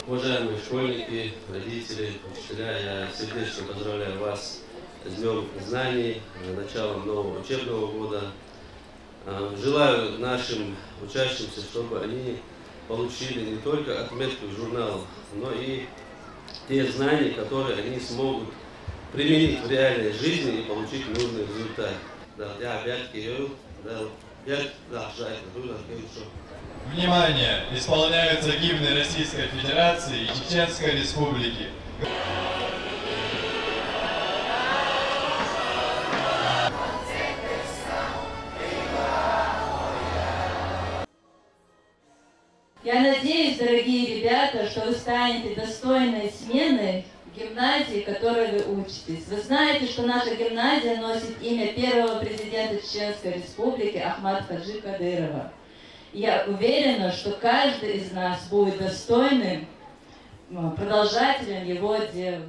Уважаемые школьники, родители, учителя, я сердечно поздравляю вас с Днем Знаний, началом нового учебного года. Желаю нашим учащимся, чтобы они получили не только отметку в журнал, но и те знания, которые они смогут применить в реальной жизни и получить нужный результат. Внимание! Исполняются гимны Российской Федерации и Чеченской Республики. Я надеюсь, дорогие ребята, что вы станете достойной смены в гимназии, в которой вы учитесь. Вы знаете, что наша гимназия носит имя первого президента Чеченской Республики Ахмада Хаджи Кадырова. Я уверена, что каждый из нас будет достойным продолжателем его дел.